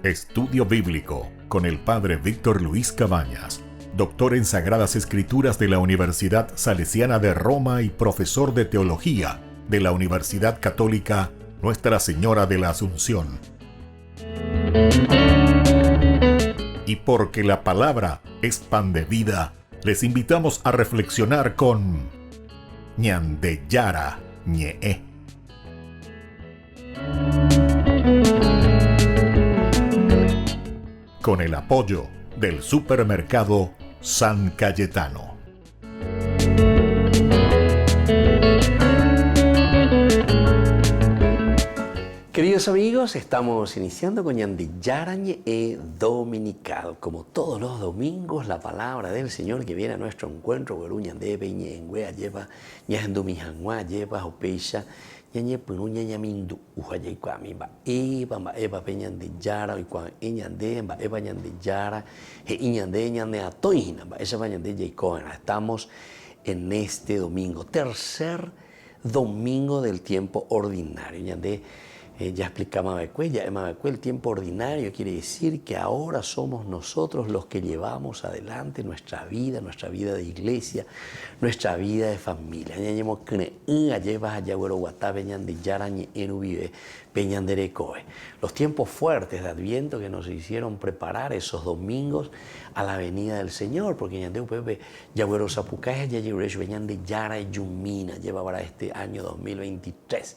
Estudio Bíblico con el Padre Víctor Luis Cabañas, doctor en Sagradas Escrituras de la Universidad Salesiana de Roma y profesor de Teología de la Universidad Católica Nuestra Señora de la Asunción. Y porque la palabra es pan de vida, les invitamos a reflexionar con Ñandeyara Ñe'e. Con el apoyo del supermercado San Cayetano. Queridos amigos, estamos iniciando con Ñandeyara Ñe'e Dominical. Como todos los domingos, la palabra del Señor que viene a nuestro encuentro, Guerú Ñandé Peñe Engüea lleva Ñajendumijanguá lleva Opeisha Ñañe Punuña Ñamindu Ujayay Kwamimba Eba Peñandeyara y Kwan Ñandé Eba Ñandeyara Ñandé Ñandé Atoina esa Ñandé Yaycoena. Estamos en este domingo, tercer domingo del tiempo ordinario. Ñandé ya explicaba el tiempo ordinario quiere decir que ahora somos nosotros los que llevamos adelante nuestra vida de iglesia, nuestra vida de familia. Los tiempos fuertes de Adviento que nos hicieron preparar esos domingos a la venida del Señor, porque lleva para este año 2023.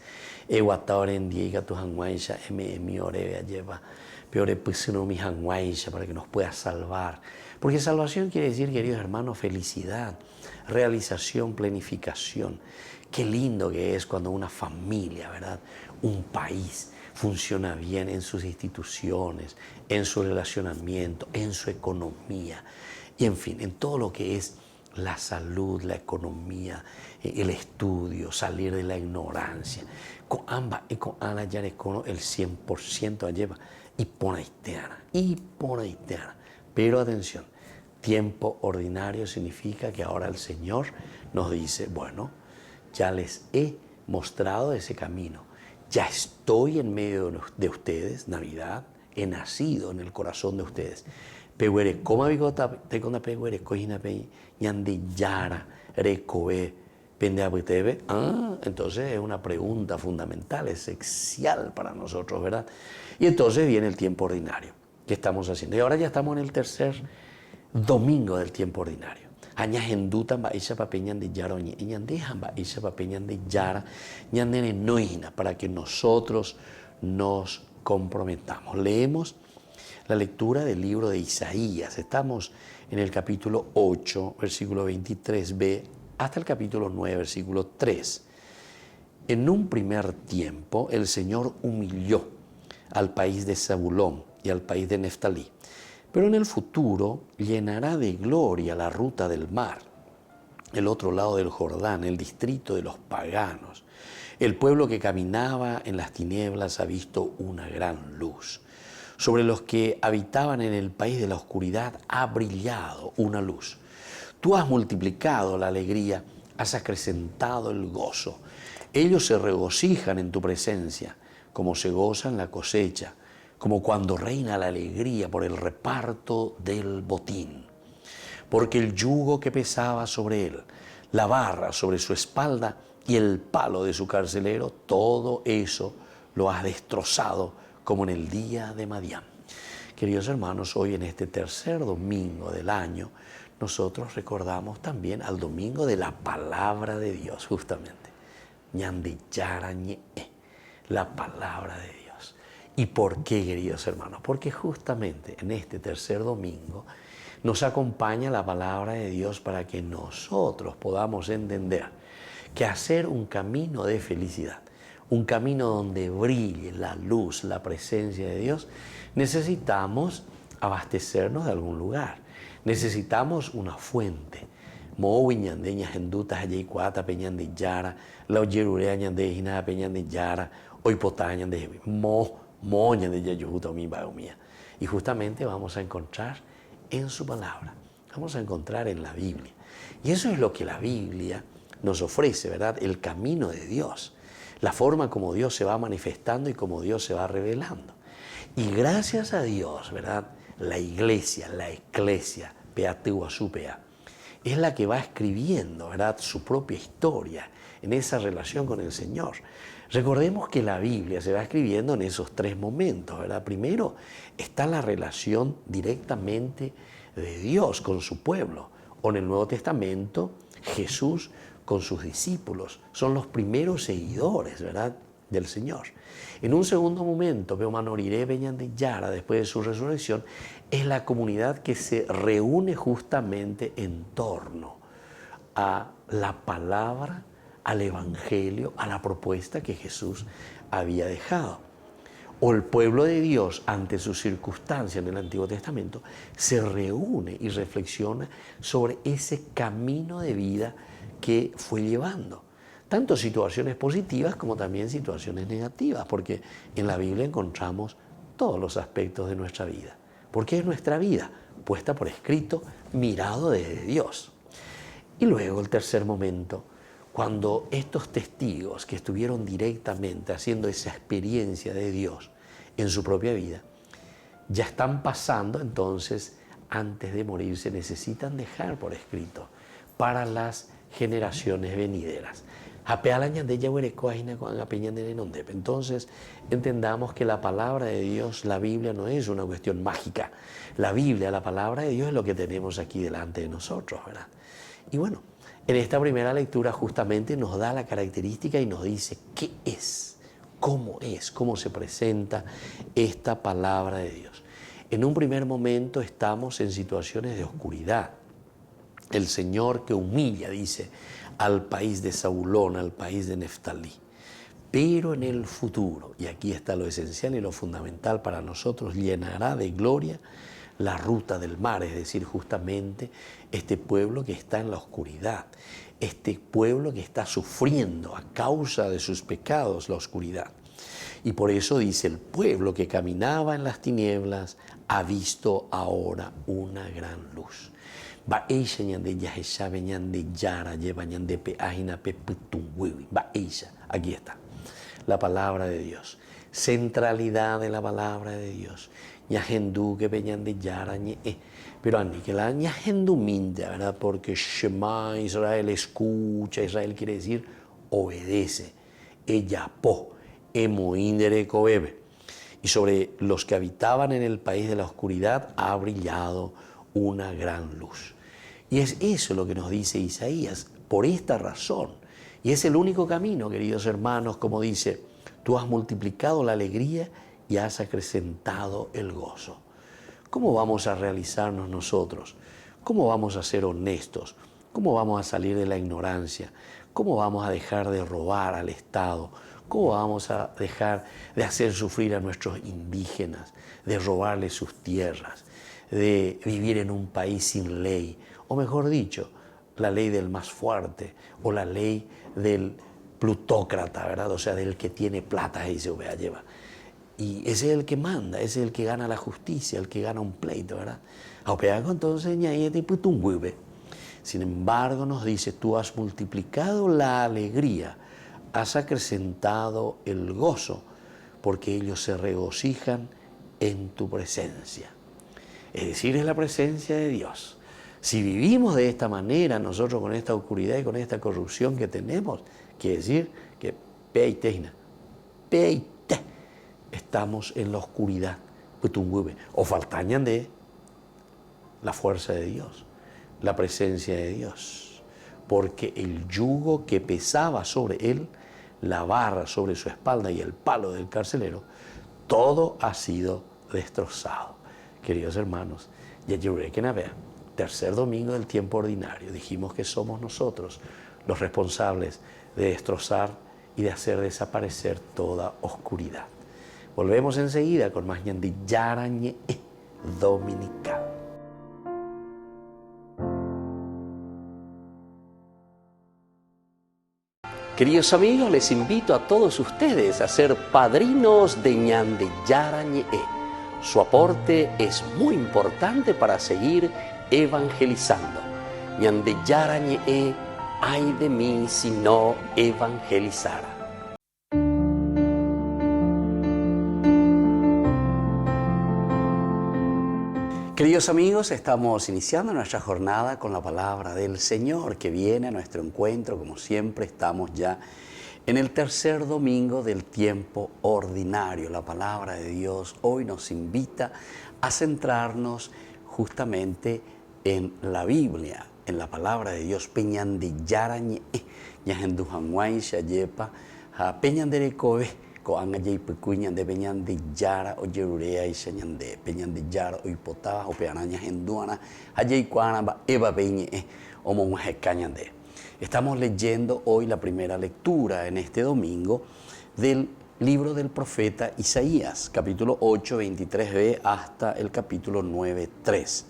Para que nos pueda salvar. Porque salvación quiere decir, queridos hermanos, felicidad, realización, planificación. Qué lindo que es cuando una familia, ¿verdad? Un país funciona bien en sus instituciones, en su relacionamiento, en su economía y en fin, en todo lo que es la salud, la economía, el estudio, salir de la ignorancia. Con ambas y con Ana ya el 100% lleva y pon haitiana. Pero atención, tiempo ordinario significa que ahora el Señor nos dice, bueno, ya les he mostrado ese camino, ya estoy en medio de ustedes, Navidad, he nacido en el corazón de ustedes. Peguere, coma bigota, te con la peguere, cojina pe, Ñandeyara, recobe. Entonces es una pregunta fundamental, esencial para nosotros, ¿verdad? Y entonces viene el tiempo ordinario. ¿Qué estamos haciendo? Y ahora ya estamos en el tercer domingo del tiempo ordinario. Para que nosotros nos comprometamos. Leemos la lectura del libro de Isaías. Estamos en el capítulo 8, versículo 23b, hasta el capítulo 9, versículo 3. En un primer tiempo, el Señor humilló al país de Zabulón y al país de Neftalí, pero en el futuro llenará de gloria la ruta del mar, el otro lado del Jordán, el distrito de los paganos. El pueblo que caminaba en las tinieblas ha visto una gran luz. Sobre los que habitaban en el país de la oscuridad ha brillado una luz. Tú has multiplicado la alegría, has acrecentado el gozo. Ellos se regocijan en tu presencia, como se gozan la cosecha, como cuando reina la alegría por el reparto del botín. Porque el yugo que pesaba sobre él, la barra sobre su espalda y el palo de su carcelero, todo eso lo has destrozado como en el día de Madián. Queridos hermanos, hoy en este tercer domingo del año, nosotros recordamos también al domingo de la palabra de Dios, justamente. Ñandeyara Ñe'e, la palabra de Dios. ¿Y por qué, queridos hermanos? Porque justamente en este tercer domingo nos acompaña la palabra de Dios para que nosotros podamos entender que hacer un camino de felicidad, un camino donde brille la luz, la presencia de Dios, necesitamos abastecernos de algún lugar. Necesitamos una fuente. Mowi ñandé ñajenduta jayaycuata peñandeyara, la oyerurea ñandé jinada peñandeyara, oipotá ñandé mo ñandé yayujuta mi baumía. Y justamente vamos a encontrar en su palabra, vamos a encontrar en la Biblia. Y eso es lo que la Biblia nos ofrece, ¿verdad? El camino de Dios. la forma como Dios se va manifestando y como Dios se va revelando. Y gracias a Dios, ¿verdad? La iglesia, la eclesia, Peateu Asupea, es la que va escribiendo, ¿verdad?, su propia historia en esa relación con el Señor. Recordemos que la Biblia se va escribiendo en esos tres momentos, ¿verdad? Primero está la relación directamente de Dios con su pueblo, o en el Nuevo Testamento, Jesús con sus discípulos. Son los primeros seguidores, ¿verdad?, del Señor. En un segundo momento, Peomanorire Beñande Yara, después de su resurrección, es la comunidad que se reúne justamente en torno a la palabra, al evangelio, a la propuesta que Jesús había dejado. O el pueblo de Dios, ante sus circunstancias en el Antiguo Testamento, se reúne y reflexiona sobre ese camino de vida que fue llevando. Tanto situaciones positivas como también situaciones negativas, porque en la Biblia encontramos todos los aspectos de nuestra vida. Porque es nuestra vida, puesta por escrito, mirado desde Dios. Y luego el tercer momento, cuando estos testigos que estuvieron directamente haciendo esa experiencia de Dios en su propia vida, ya están pasando, entonces, antes de morirse, necesitan dejar por escrito para las generaciones venideras. Entonces, entendamos que la palabra de Dios, la Biblia, no es una cuestión mágica. La Biblia, la palabra de Dios, es lo que tenemos aquí delante de nosotros, ¿verdad? Y bueno, en esta primera lectura justamente nos da la característica y nos dice qué es, cómo se presenta esta palabra de Dios. En un primer momento estamos en situaciones de oscuridad. El Señor que humilla, dice, al país de Zabulón, al país de Neftalí. Pero en el futuro, y aquí está lo esencial y lo fundamental para nosotros, llenará de gloria la ruta del mar, es decir, justamente este pueblo que está en la oscuridad, este pueblo que está sufriendo a causa de sus pecados la oscuridad. Y por eso dice, el pueblo que caminaba en las tinieblas ha visto ahora una gran luz. Aquí está la palabra de Dios, centralidad de la palabra de Dios. Pero aniquila ¿verdad? Porque Shema, Israel escucha, Israel quiere decir obedece, Eyapo, Emoindere Kobebe. Y sobre los que habitaban en el país de la oscuridad ha brillado una gran luz. Y es eso lo que nos dice Isaías, por esta razón. Y es el único camino, queridos hermanos, como dice, tú has multiplicado la alegría y has acrecentado el gozo. ¿Cómo vamos a realizarnos nosotros? ¿Cómo vamos a ser honestos? ¿Cómo vamos a salir de la ignorancia? ¿Cómo vamos a dejar de robar al Estado? ¿Cómo vamos a dejar de hacer sufrir a nuestros indígenas, de robarles sus tierras, de vivir en un país sin ley? O mejor dicho, la ley del más fuerte o la ley del plutócrata, ¿verdad? O sea, del que tiene plata y se lleva. Y ese es el que manda, ese es el que gana la justicia, el que gana un pleito, ¿verdad? Sin embargo, nos dice, tú has multiplicado la alegría, has acrecentado el gozo, porque ellos se regocijan en tu presencia. Es decir, es la presencia de Dios. Si vivimos de esta manera, nosotros con esta oscuridad y con esta corrupción que tenemos, quiere decir que estamos en la oscuridad, o faltañan de la fuerza de Dios, la presencia de Dios, porque el yugo que pesaba sobre él, la barra sobre su espalda y el palo del carcelero, todo ha sido destrozado. Queridos hermanos, ya tercer domingo del tiempo ordinario, dijimos que somos nosotros los responsables de destrozar y de hacer desaparecer toda oscuridad. Volvemos enseguida con más Ñandi Yarañe Dominical. Queridos amigos, les invito a todos ustedes a ser padrinos de Ñande Yarañe. Su aporte es muy importante para seguir evangelizando. Ñande Yarañe, ay de mí si no evangelizara. Queridos amigos, estamos iniciando nuestra jornada con la palabra del Señor que viene a nuestro encuentro. Como siempre, estamos ya en el tercer domingo del tiempo ordinario. La palabra de Dios hoy nos invita a centrarnos justamente en la Biblia, en la palabra de Dios. Peñandillarañe, yajendujanguay, shayepa, peñanderecobe. Ko anga jay pecuña de peñande yara o yerurea y señande peñande yara o hipotaba o peanaña henduana jay cuana ba eva peñe o monje cañande. Estamos leyendo hoy la primera lectura en este domingo del libro del profeta Isaías, capítulo 8, 23b hasta el capítulo 9, 3.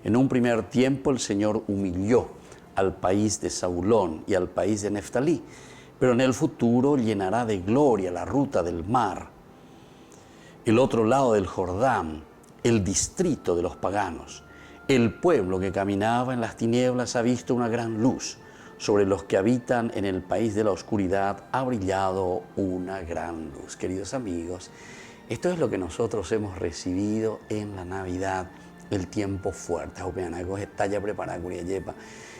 En un primer tiempo el Señor humilló al país de Zabulón y al país de Neftalí, pero en el futuro llenará de gloria la ruta del mar, el otro lado del Jordán, el distrito de los paganos. El pueblo que caminaba en las tinieblas ha visto una gran luz. Sobre los que habitan en el país de la oscuridad ha brillado una gran luz. Queridos amigos, esto es lo que nosotros hemos recibido en la Navidad, el tiempo fuerte.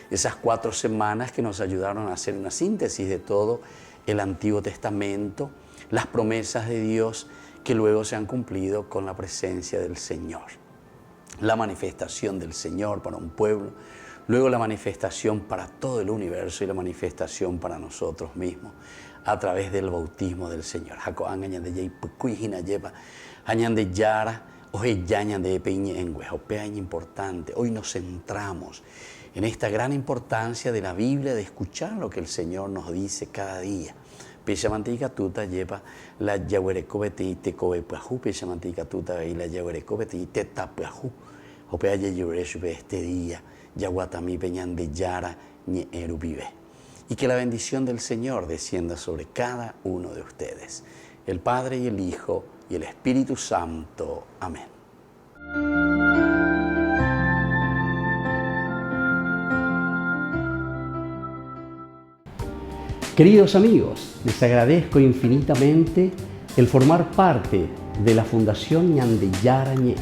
Esas 4 semanas que nos ayudaron a hacer una síntesis de todo el Antiguo Testamento, las promesas de Dios que luego se han cumplido con la presencia del Señor. La manifestación del Señor para un pueblo, luego la manifestación para todo el universo y la manifestación para nosotros mismos a través del bautismo del Señor. Importante. Hoy nos centramos en esta gran importancia de la Biblia, de escuchar lo que el Señor nos dice cada día. Peshamantica tuta lleva la yahuerecobeti te cobepajú, peshamantica tuta y la yahuerecobeti te tapajú. Opea yahuerecube este día, yahuatami peñan de yara ni erubibe. Y que la bendición del Señor descienda sobre cada uno de ustedes, el Padre y el Hijo y el Espíritu Santo. Amén. Queridos amigos, les agradezco infinitamente el formar parte de la Fundación Ñandeyarañe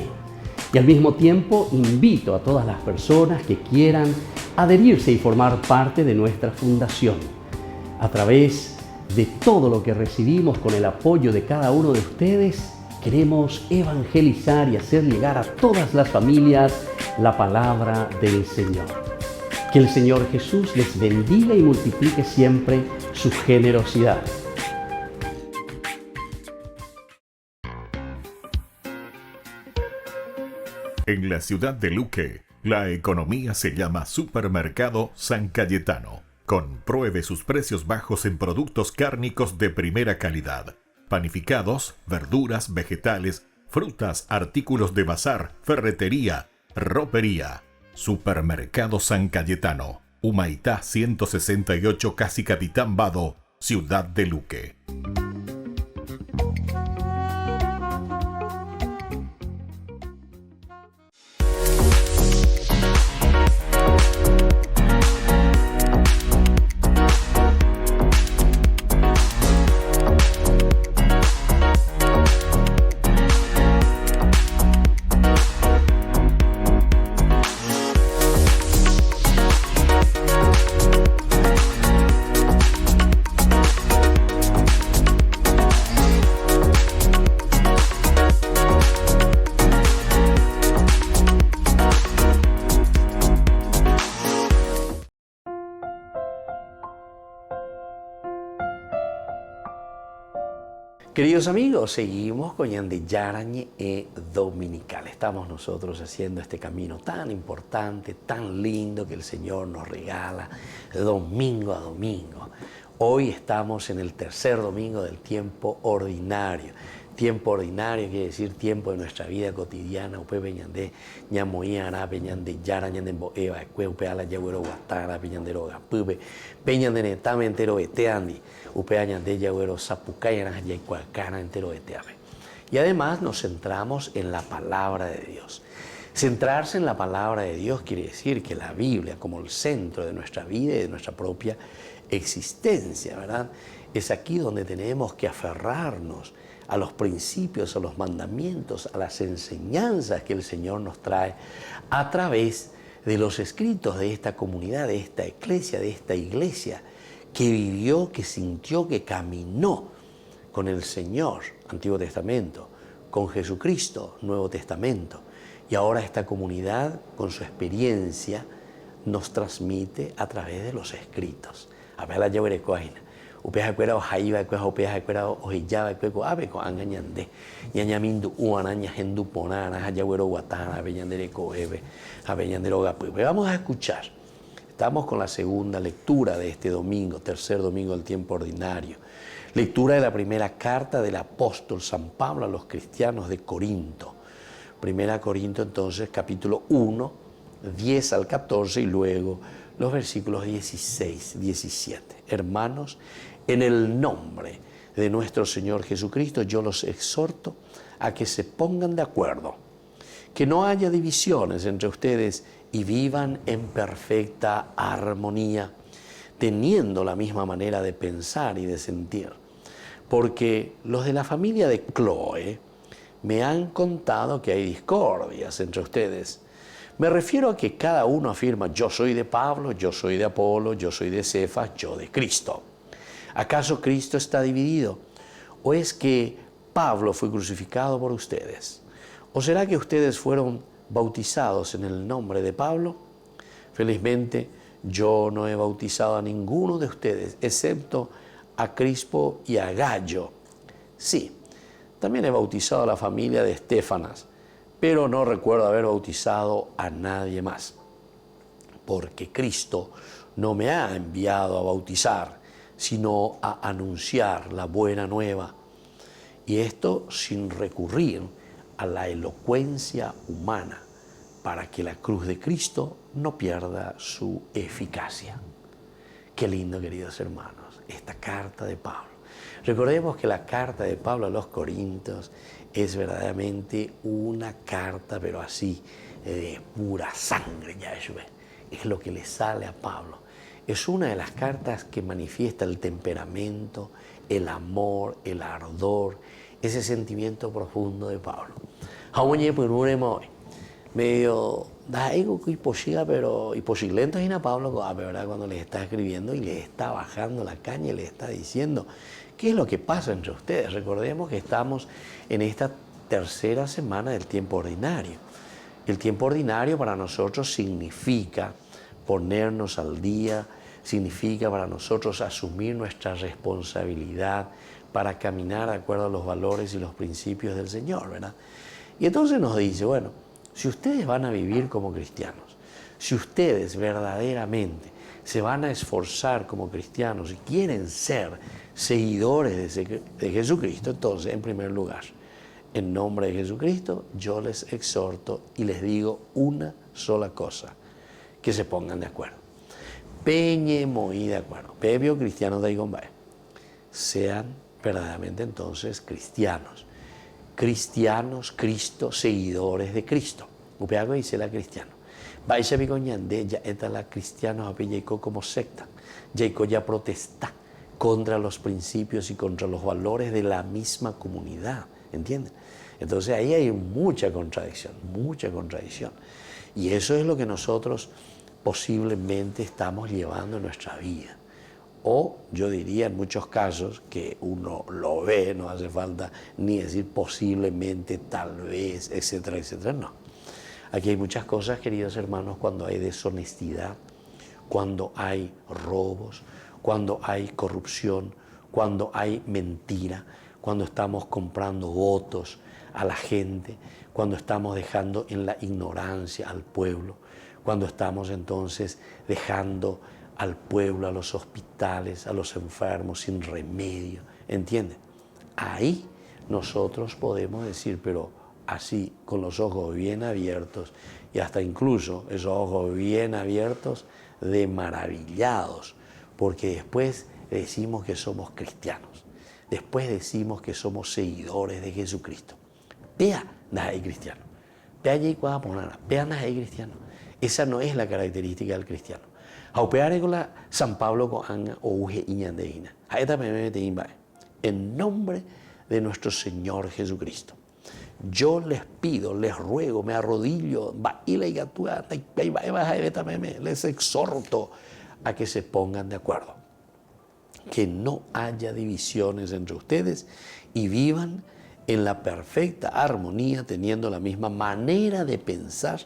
y al mismo tiempo invito a todas las personas que quieran adherirse y formar parte de nuestra fundación. A través de todo lo que recibimos con el apoyo de cada uno de ustedes, queremos evangelizar y hacer llegar a todas las familias la palabra del Señor. Que el Señor Jesús les bendiga y multiplique siempre su generosidad. En la ciudad de Luque, la economía se llama Supermercado San Cayetano. Compruebe sus precios bajos en productos cárnicos de primera calidad. Panificados, verduras, vegetales, frutas, artículos de bazar, ferretería, ropería. Supermercado San Cayetano, Humaitá 168, Casi Capitán Vado, Ciudad de Luque. Queridos amigos, seguimos con Ñandeyarañe Dominical. Estamos nosotros haciendo este camino tan importante, tan lindo que el Señor nos regala domingo a domingo. Hoy estamos en el tercer domingo del tiempo ordinario. Tiempo ordinario quiere decir tiempo de nuestra vida cotidiana. Upe peñande ñamoiara, peñande yara, ñande boeva, upe ala yagüero guatara, peñande roga pupe, peñande netame entero eteandi, upe añande yagüero zapucayana, yaicuacana entero eteame. Y además nos centramos en la palabra de Dios. Centrarse en la palabra de Dios quiere decir que la Biblia, como el centro de nuestra vida y de nuestra propia existencia, ¿verdad? Es aquí donde tenemos que aferrarnos a los principios, a los mandamientos, a las enseñanzas que el Señor nos trae a través de los escritos de esta comunidad, de esta iglesia, que vivió, que sintió, que caminó con el Señor, Antiguo Testamento, con Jesucristo, Nuevo Testamento. Y ahora esta comunidad, con su experiencia, nos transmite a través de los escritos. A ver la llave coaina. Upeja cuera o jaiba cueja upeja cuera o hijaba cueco ave co angañande. Ñañamindu uanaña gendu ponana, hayagüero guatana, aveñandere coebe, aveñandero gapuebe. Vamos a escuchar. Estamos con la segunda lectura de este domingo, tercer domingo del tiempo ordinario. Lectura de la primera carta del apóstol San Pablo a los cristianos de Corinto. Primera Corinto, entonces, capítulo 1, 10 al 14 y luego los versículos 16, 17. Hermanos, en el nombre de nuestro Señor Jesucristo, yo los exhorto a que se pongan de acuerdo, que no haya divisiones entre ustedes y vivan en perfecta armonía, teniendo la misma manera de pensar y de sentir. Porque los de la familia de Cloé me han contado que hay discordias entre ustedes. Me refiero a que cada uno afirma, yo soy de Pablo, yo soy de Apolo, yo soy de Cefas, yo de Cristo. ¿Acaso Cristo está dividido? ¿O es que Pablo fue crucificado por ustedes? ¿O será que ustedes fueron bautizados en el nombre de Pablo? Felizmente, yo no he bautizado a ninguno de ustedes, excepto a Crispo y a Gallo. Sí, también he bautizado a la familia de Estéfanas, pero no recuerdo haber bautizado a nadie más, porque Cristo no me ha enviado a bautizar, sino a anunciar la buena nueva, y esto sin recurrir a la elocuencia humana, para que la cruz de Cristo no pierda su eficacia. Qué lindo, queridos hermanos, esta carta de Pablo. Recordemos que la carta de Pablo a los Corintios es verdaderamente una carta, pero así, de pura sangre, ya es lo que le sale a Pablo. Es una de las cartas que manifiesta el temperamento, el amor, el ardor, ese sentimiento profundo de Pablo. Medio da algo que imposible, pero imposible a Pablo, ¿verdad? Cuando le está escribiendo y le está bajando la caña y le está diciendo qué es lo que pasa entre ustedes. Recordemos que estamos en esta tercera semana del tiempo ordinario. El tiempo ordinario para nosotros significa ponernos al día, significa para nosotros asumir nuestra responsabilidad para caminar de acuerdo a los valores y los principios del Señor, ¿verdad? Y entonces nos dice, bueno, si ustedes van a vivir como cristianos, si ustedes verdaderamente se van a esforzar como cristianos y quieren ser seguidores de Jesucristo, entonces, en primer lugar, en nombre de Jesucristo, yo les exhorto y les digo una sola cosa, que se pongan de acuerdo. Peñe muy de acuerdo. Pebio cristianos de Igombay. Sean verdaderamente entonces cristianos. Cristianos, Cristo, seguidores de Cristo. Upeago dice la cristiano. Vais a vigoñande, ya está la cristiano apelleco como secta. Jacob ya protesta contra los principios y contra los valores de la misma comunidad. ¿Entienden? Entonces ahí hay mucha contradicción. Y eso es lo que nosotros posiblemente estamos llevando en nuestra vida. O yo diría en muchos casos que uno lo ve, no hace falta ni decir posiblemente, tal vez, etcétera, etcétera, no. Aquí hay muchas cosas, queridos hermanos, cuando hay deshonestidad, cuando hay robos, cuando hay corrupción, cuando hay mentira, cuando estamos comprando votos a la gente, cuando estamos dejando en la ignorancia al pueblo, cuando estamos entonces dejando al pueblo, a los hospitales, a los enfermos sin remedio, ¿entienden? Ahí nosotros podemos decir, pero así, con los ojos bien abiertos y hasta incluso esos ojos bien abiertos de maravillados, porque después decimos que somos cristianos, después decimos que somos seguidores de Jesucristo. Vea, nahay cristiano. Vea allí cuando poner, vea nahay cristiano. Esa no es la característica del cristiano. Aupeare con la San Pablo con anga o uge iñandeina. En nombre de nuestro Señor Jesucristo. Yo les pido, les ruego, me arrodillo, les exhorto a que se pongan de acuerdo. Que no haya divisiones entre ustedes y vivan en la perfecta armonía, teniendo la misma manera de pensar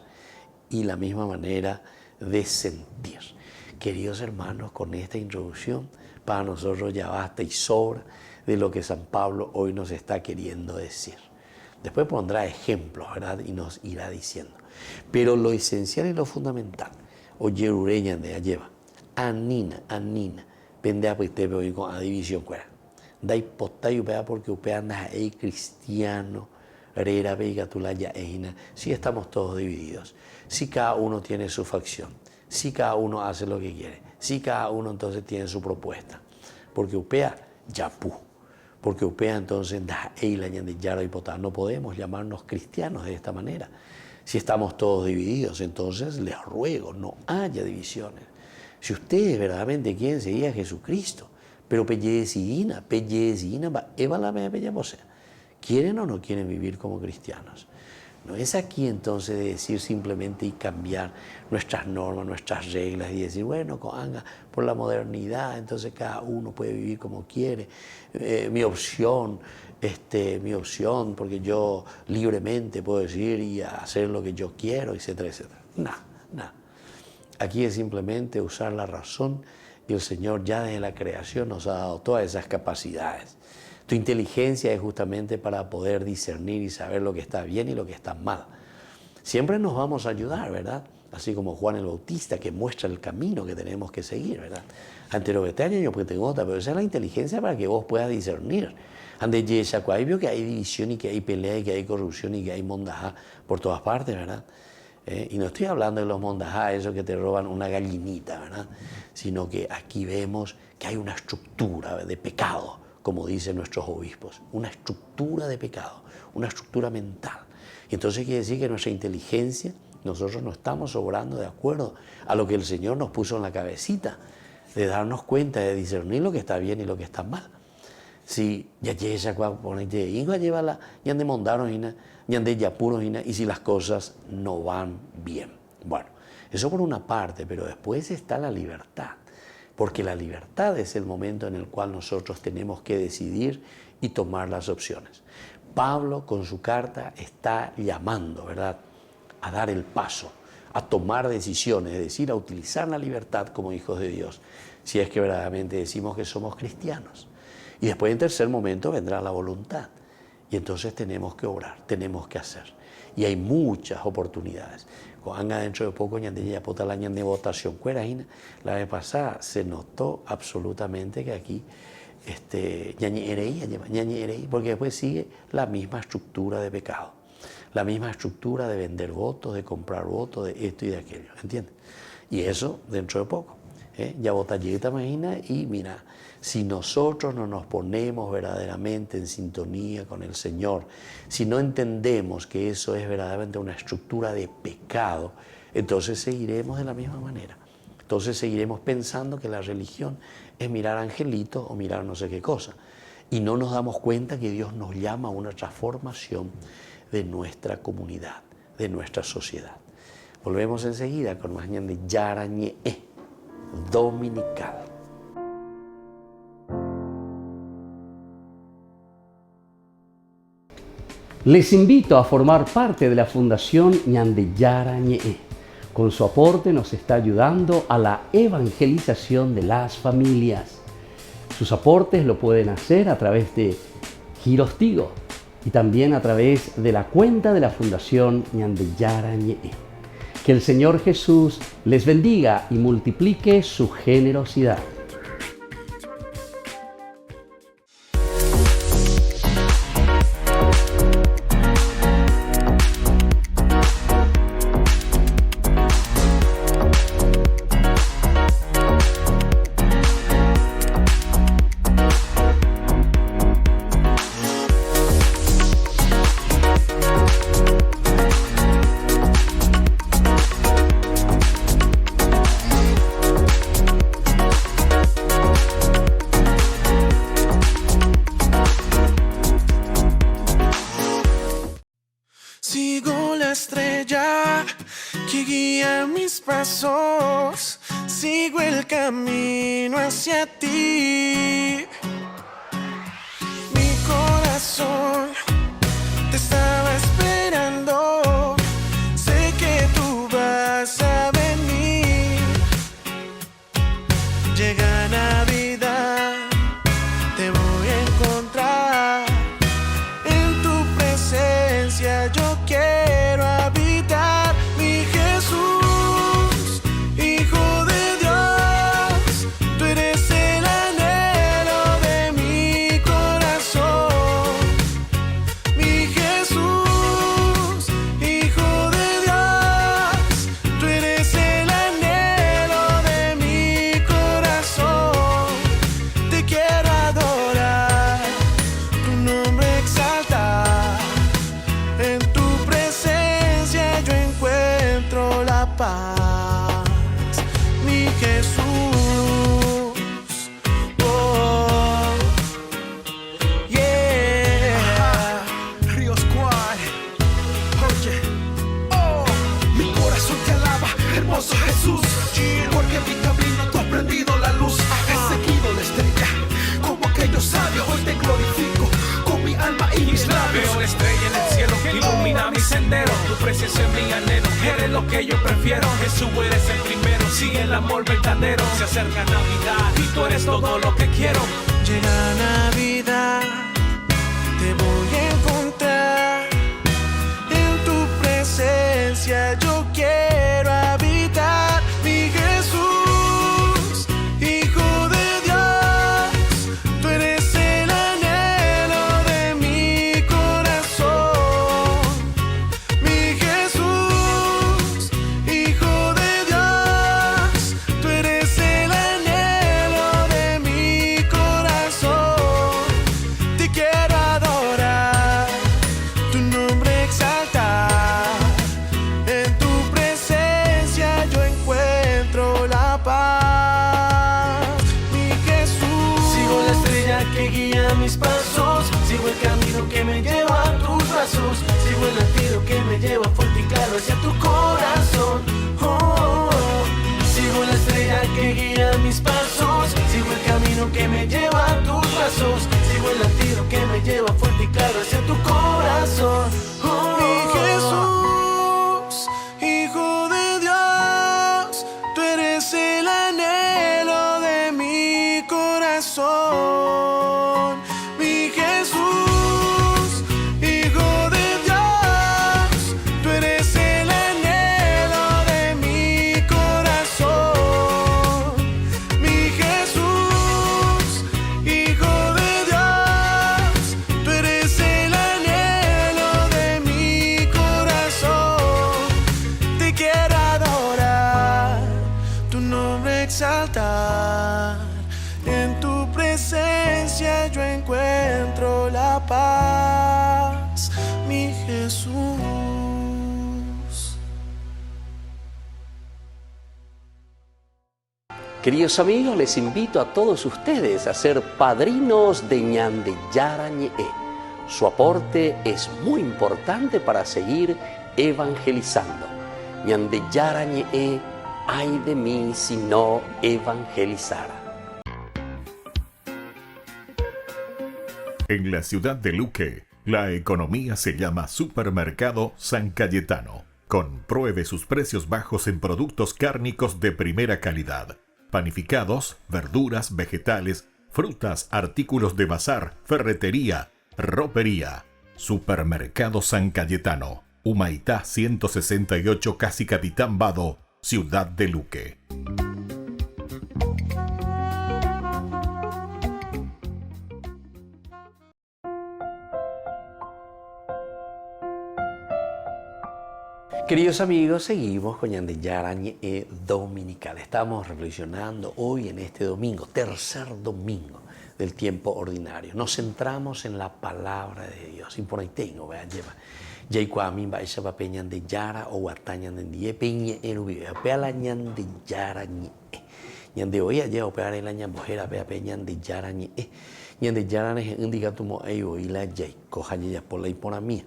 y la misma manera de sentir. Queridos hermanos, con esta introducción, para nosotros ya basta y sobra de lo que San Pablo hoy nos está queriendo decir. Después pondrá ejemplos, ¿verdad? Y nos irá diciendo. Pero lo esencial y lo fundamental, oye, ureña de lleva, anina, vende a pitebe hoy con a división cuera. Da hipotá y upea porque upea anda ahí cristiano, rera veiga tulaya eina. Si estamos todos divididos, si cada uno tiene su facción, si cada uno hace lo que quiere, si cada uno entonces tiene su propuesta, porque upea yapú. Porque upea entonces no podemos llamarnos cristianos de esta manera. Si estamos todos divididos, entonces les ruego, no haya divisiones. Si ustedes verdaderamente quieren seguir a Jesucristo, pero ¿quieren o no quieren vivir como cristianos? No es aquí entonces de decir simplemente y cambiar nuestras normas, nuestras reglas y decir, bueno, por la modernidad, entonces cada uno puede vivir como quiere. Mi opción, porque yo libremente puedo decir y hacer lo que yo quiero, etcétera, etcétera. Nada. Aquí es simplemente usar la razón y el Señor ya desde la creación nos ha dado todas esas capacidades. Tu inteligencia es justamente para poder discernir y saber lo que está bien y lo que está mal. Siempre nos vamos a ayudar, ¿verdad? Así como Juan el Bautista, que muestra el camino que tenemos que seguir, ¿verdad? Ante lo que te yo pues tengo otra, pero esa es la inteligencia para que vos puedas discernir. Ante Yeshacuay vio que hay división y que hay pelea y que hay corrupción y que hay mondajá por todas partes, ¿verdad? Y no estoy hablando de los mondajá, esos que te roban una gallinita, ¿verdad? Sino que aquí vemos que hay una estructura de pecado, como dicen nuestros obispos, una estructura de pecado, una estructura mental. Y entonces quiere decir que nuestra inteligencia, nosotros no estamos obrando de acuerdo a lo que el Señor nos puso en la cabecita, de darnos cuenta, de discernir lo que está bien y lo que está mal. Si ya lleva y si las cosas no van bien. Bueno, eso por una parte, pero después está la libertad. Porque la libertad es el momento en el cual nosotros tenemos que decidir y tomar las opciones. Pablo con su carta está llamando, ¿verdad?, a dar el paso, a tomar decisiones, es decir, a utilizar la libertad como hijos de Dios, si es que verdaderamente decimos que somos cristianos. Y después en tercer momento vendrá la voluntad. Y entonces tenemos que obrar, tenemos que hacer. Y hay muchas oportunidades. Dentro de poco, la votación, la vez pasada se notó absolutamente que aquí, porque después sigue la misma estructura de pecado, la misma estructura de vender votos, de comprar votos, de esto y de aquello, ¿entiendes? Y eso dentro de poco. Ya votallita, imagina, y mira, si nosotros no nos ponemos verdaderamente en sintonía con el Señor, si no entendemos que eso es verdaderamente una estructura de pecado, entonces seguiremos de la misma manera. Entonces seguiremos pensando que la religión es mirar angelitos o mirar no sé qué cosa. Y no nos damos cuenta que Dios nos llama a una transformación de nuestra comunidad, de nuestra sociedad. Volvemos enseguida con más de Yarañe Dominical. Les invito a formar parte de la Fundación Ñandeyara Ñe'e. Con su aporte nos está ayudando a la evangelización de las familias. Sus aportes lo pueden hacer a través de Giros Tigo y también a través de la cuenta de la Fundación Ñandeyara Ñe'e. Que el Señor Jesús les bendiga y multiplique su generosidad. estrella que guía mis pasos, sigo el camino hacia ti. Mi corazón te estaba esperando, sé que tú vas a venir. Llega Navidad, te voy a encontrar. En tu presencia yo quiero habitar. Mi Jesús, Hijo de Dios, tú eres el anhelo de mi corazón. Mi Jesús, Hijo de Dios, tú eres el anhelo de mi corazón. Te quiero adorar, tu nombre exaltar. En tu presencia yo encuentro la paz. Mi Jesús, oh, yeah. Río Squad, oye, oh, mi corazón te alaba, hermoso Jesús, porque en mi camino tú has prendido la luz, he seguido la estrella, como aquellos sabios, hoy te glorifico, con mi alma y mis labios. Veo la estrella en el cielo que ilumina mi sendero, tu presencia es mi anhelo, eres lo que yo prefiero, Jesús eres el primero, sí, el amor verdadero, se acerca Navidad y tú eres todo lo que quiero. Llega Navidad, te voy a encontrar. En tu presencia yo quiero habitar. Mi Jesús, Hijo de Dios, tú eres el anhelo de mi corazón. Mi Jesús, Hijo de Dios, tú eres el anhelo de mi corazón. Te quiero adorar, tu nombre exaltar. En tu presencia yo encuentro la paz. Mi Jesús, sigo la estrella que guía mis pasos, sigo el camino que me lleva a tus brazos, sigo el latido que me lleva fuerte y claro hacia tu corazón. Oh, oh, oh. Sigo la estrella que guía mis pasos, sigo el camino que me lleva a tus brazos, sigo el latido que me lleva fuerte y claro hacia tu corazón. Oh, mi Jesús, Hijo de Dios, tú eres el anhelo de mi corazón. Mi Jesús, Hijo de Dios, tú eres el anhelo de mi corazón. Mi Jesús, Hijo de Dios, tú eres el anhelo de mi corazón. Te quiero adorar, tu nombre exaltar. En tu presencia yo encuentro la paz. Mi Jesús. Queridos amigos, les invito a todos ustedes a ser padrinos de Ñande Yarañe. Su aporte es muy importante para seguir evangelizando. Ñande Yarañe, ay de mí si no evangelizara. En la ciudad de Luque, la economía se llama Supermercado San Cayetano. Compruebe sus precios bajos en productos cárnicos de primera calidad. Panificados, verduras, vegetales, frutas, artículos de bazar, ferretería, ropería. Supermercado San Cayetano, Humaitá 168, Casi Capitán Vado, ciudad de Luque. Queridos amigos, seguimos con Ñande Yarañe Dominical. Estamos reflexionando hoy en este domingo, tercer domingo del tiempo ordinario. Nos centramos en la palabra de Dios. Imponaitengo, vea, lleva. Yaikwami va esa papel Ñande Yara o Guataña de Peña en Ubi. Vea la Ñande Yarañe. Ñande hoy allá operar en la ñambojera, vea peña Ñande Yarañe. Ñande Yarañe indica tu mo ayo y la yai. Coja ya por la impona mía.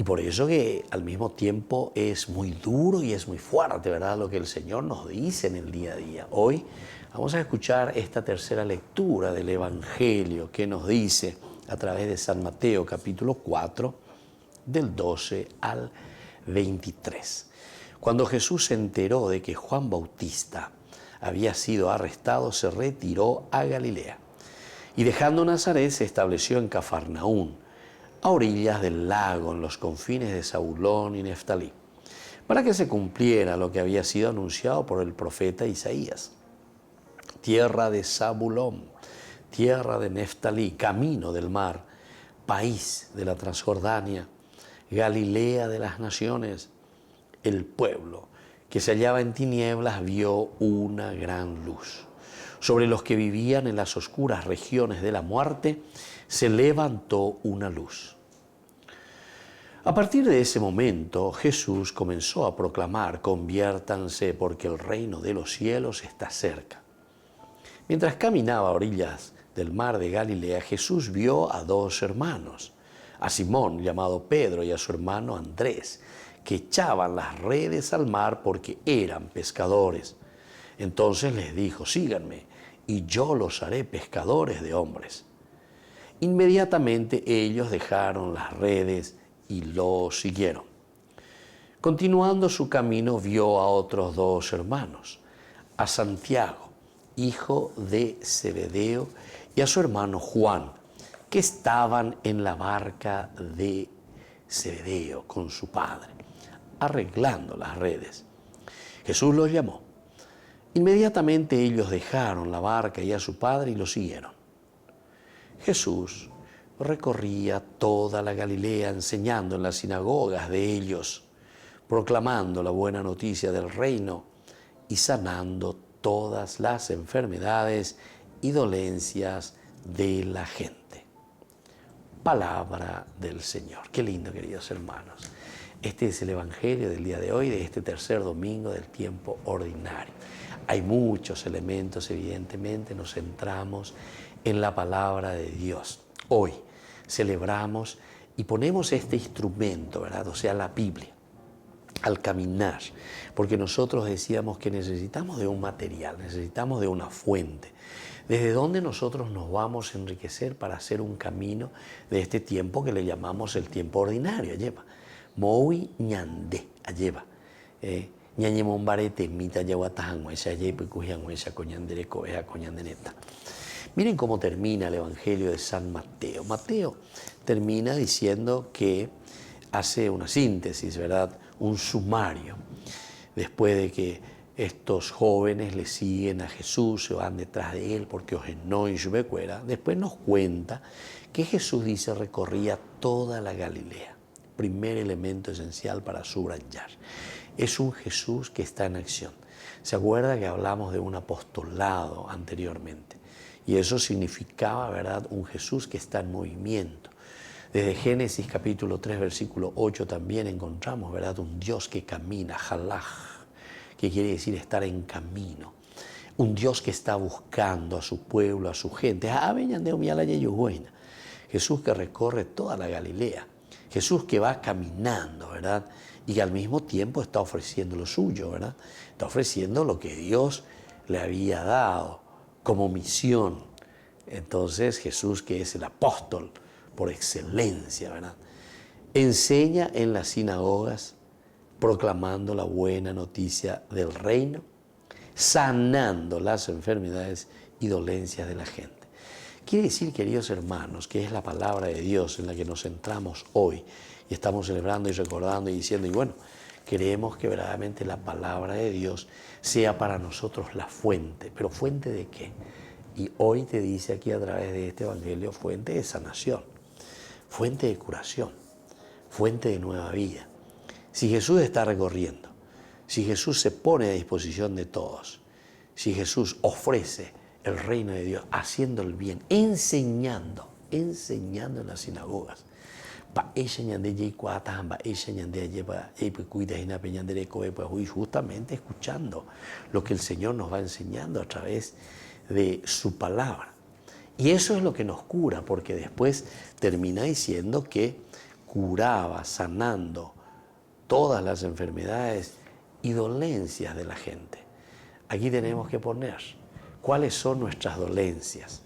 Y por eso que al mismo tiempo es muy duro y es muy fuerte, ¿verdad? Lo que el Señor nos dice en el día a día. Hoy vamos a escuchar esta tercera lectura del Evangelio que nos dice a través de San Mateo capítulo 4, del 12 al 23. Cuando Jesús se enteró de que Juan Bautista había sido arrestado, se retiró a Galilea y dejando Nazaret se estableció en Cafarnaún, a orillas del lago, en los confines de Zabulón y Neftalí, para que se cumpliera lo que había sido anunciado por el profeta Isaías. Tierra de Zabulón, tierra de Neftalí, camino del mar, país de la Transjordania, Galilea de las naciones. El pueblo que se hallaba en tinieblas vio una gran luz. Sobre los que vivían en las oscuras regiones de la muerte se levantó una luz. A partir de ese momento, Jesús comenzó a proclamar: conviértanse porque el reino de los cielos está cerca. Mientras caminaba a orillas del mar de Galilea, Jesús vio a dos hermanos, a Simón llamado Pedro y a su hermano Andrés, que echaban las redes al mar porque eran pescadores. Entonces les dijo: síganme y yo los haré pescadores de hombres. Inmediatamente ellos dejaron las redes y lo siguieron. Continuando su camino vio a otros dos hermanos, a Santiago, hijo de Zebedeo, y a su hermano Juan, que estaban en la barca de Zebedeo con su padre, arreglando las redes. Jesús los llamó. Inmediatamente ellos dejaron la barca y a su padre y lo siguieron. Jesús recorría toda la Galilea enseñando en las sinagogas de ellos, proclamando la buena noticia del reino y sanando todas las enfermedades y dolencias de la gente. Palabra del Señor. Qué lindo, queridos hermanos. Este es el Evangelio del día de hoy, de este tercer domingo del tiempo ordinario. Hay muchos elementos, evidentemente, nos centramos en la palabra de Dios. Hoy celebramos y ponemos este instrumento, ¿verdad? O sea, la Biblia, al caminar, porque nosotros decíamos que necesitamos de un material, necesitamos de una fuente, desde donde nosotros nos vamos a enriquecer para hacer un camino de este tiempo que le llamamos el tiempo ordinario. Lleva Moui ñande, lleva ñañe mombarete mita yaguatajanguesa yepe cujianguesa coñandere coeja coñandeneta. Miren cómo termina el Evangelio de San Mateo. Mateo termina diciendo que hace una síntesis, ¿verdad? Un sumario. Después de que estos jóvenes le siguen a Jesús, se van detrás de él porque ojenó y yubecuera, después nos cuenta que Jesús dice recorría toda la Galilea. Primer elemento esencial para subrayar. Es un Jesús que está en acción. ¿Se acuerda que hablamos de un apostolado anteriormente? Y eso significaba, ¿verdad?, un Jesús que está en movimiento. Desde Génesis capítulo 3, versículo 8 también encontramos, ¿verdad?, un Dios que camina, halaj, que quiere decir estar en camino. Un Dios que está buscando a su pueblo, a su gente. Jesús que recorre toda la Galilea. Jesús que va caminando, ¿verdad? Y que al mismo tiempo está ofreciendo lo suyo, ¿verdad? Está ofreciendo lo que Dios le había dado como misión. Entonces Jesús, que es el apóstol por excelencia, ¿verdad?, enseña en las sinagogas proclamando la buena noticia del reino, sanando las enfermedades y dolencias de la gente. Quiere decir, queridos hermanos, que es la palabra de Dios en la que nos centramos hoy y estamos celebrando y recordando y diciendo, y bueno, queremos que verdaderamente la palabra de Dios sea para nosotros la fuente. ¿Pero fuente de qué? Y hoy te dice aquí a través de este evangelio, fuente de sanación, fuente de curación, fuente de nueva vida. Si Jesús está recorriendo, si Jesús se pone a disposición de todos, si Jesús ofrece el reino de Dios, haciendo el bien, enseñando en las sinagogas, justamente escuchando lo que el Señor nos va enseñando a través de su palabra. Y eso es lo que nos cura, porque después termina diciendo que curaba, sanando todas las enfermedades y dolencias de la gente. Aquí tenemos que poner cuáles son nuestras dolencias.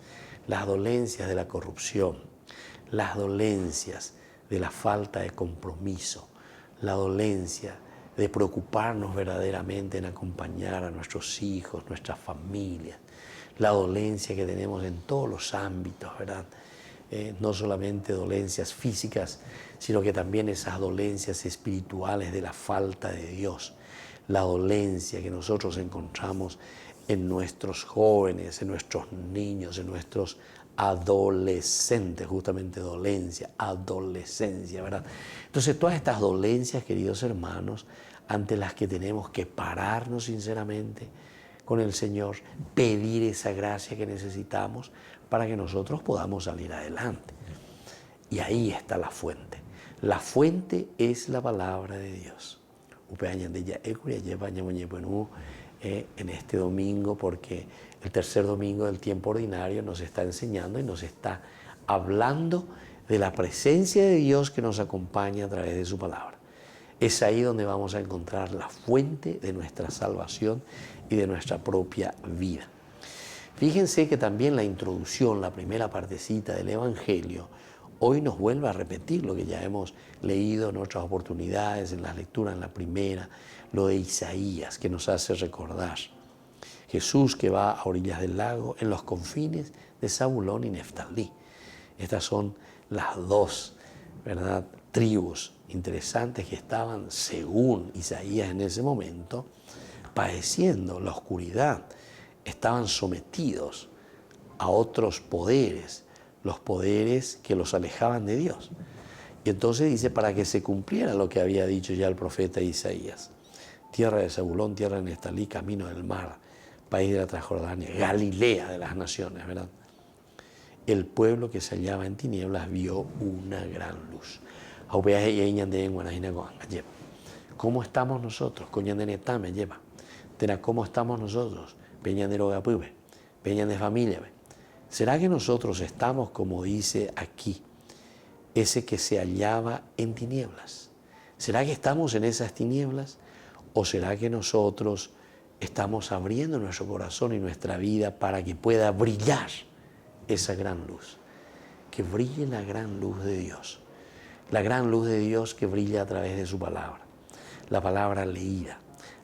Las dolencias de la corrupción, las dolencias de la falta de compromiso, la dolencia de preocuparnos verdaderamente en acompañar a nuestros hijos, nuestras familias, la dolencia que tenemos en todos los ámbitos, ¿verdad? No solamente dolencias físicas, sino que también esas dolencias espirituales de la falta de Dios, la dolencia que nosotros encontramos en nuestros jóvenes, en nuestros niños, en nuestros adolescentes, justamente dolencia, adolescencia, ¿verdad? Entonces todas estas dolencias, queridos hermanos, ante las que tenemos que pararnos sinceramente con el Señor, pedir esa gracia que necesitamos para que nosotros podamos salir adelante. Y ahí está la fuente. La fuente es la palabra de Dios. En este domingo, porque el tercer domingo del tiempo ordinario nos está enseñando y nos está hablando de la presencia de Dios que nos acompaña a través de su palabra. Es ahí donde vamos a encontrar la fuente de nuestra salvación y de nuestra propia vida. Fíjense que también la introducción, la primera partecita del Evangelio, hoy nos vuelve a repetir lo que ya hemos leído en otras oportunidades, en las lecturas, en la primera, lo de Isaías, que nos hace recordar. Jesús que va a orillas del lago, en los confines de Zabulón y Neftalí. Estas son las dos, ¿verdad?, tribus interesantes que estaban, según Isaías en ese momento, padeciendo la oscuridad. Estaban sometidos a otros poderes, los poderes que los alejaban de Dios. Y entonces dice, para que se cumpliera lo que había dicho ya el profeta Isaías: tierra de Zabulón, tierra de Neftalí, camino del mar, país de la Transjordania, Galilea de las naciones, ¿verdad? El pueblo que se hallaba en tinieblas vio una gran luz. ¿Cómo estamos nosotros? ¿Cómo estamos nosotros? ¿Será que nosotros estamos, como dice aquí, ese que se hallaba en tinieblas? ¿Será que estamos en esas tinieblas? ¿O será que nosotros estamos abriendo nuestro corazón y nuestra vida para que pueda brillar esa gran luz? Que brille la gran luz de Dios. La gran luz de Dios que brilla a través de su palabra. La palabra leída,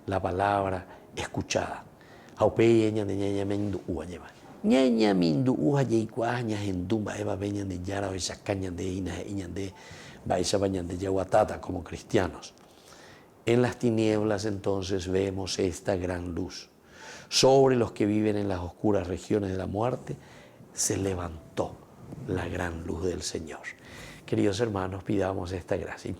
la palabra escuchada. Como cristianos. En las tinieblas entonces vemos esta gran luz. Sobre los que viven en las oscuras regiones de la muerte se levantó la gran luz del Señor. Queridos hermanos, pidamos esta gracia.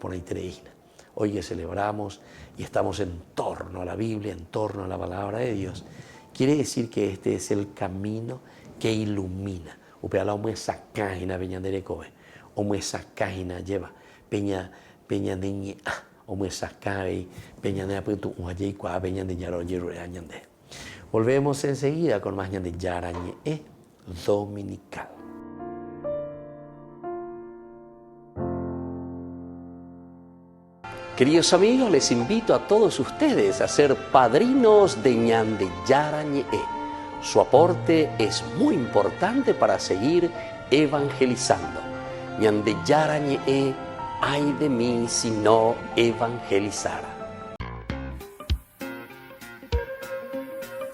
Hoy que celebramos y estamos en torno a la Biblia, en torno a la palabra de Dios, quiere decir que este es el camino que ilumina. Volvemos enseguida con más Ñande Yarañe Dominical. Queridos amigos, les invito a todos ustedes a ser padrinos de Ñande Yarañe. Su aporte es muy importante para seguir evangelizando. Ñande Yarañe, ay de mí si no evangelizara.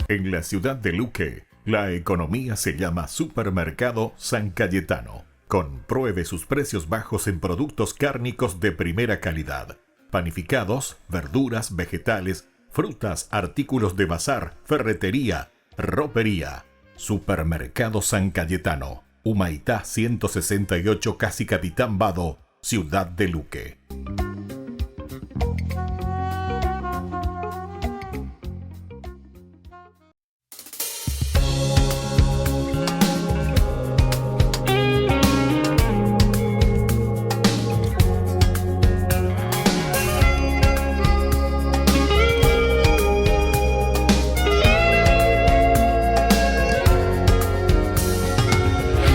En la ciudad de Luque, la economía se llama Supermercado San Cayetano. Compruebe sus precios bajos en productos cárnicos de primera calidad. Panificados, verduras, vegetales, frutas, artículos de bazar, ferretería, ropería. Supermercado San Cayetano, Humaitá 168, Casi Capitán Vado, ciudad de Luque.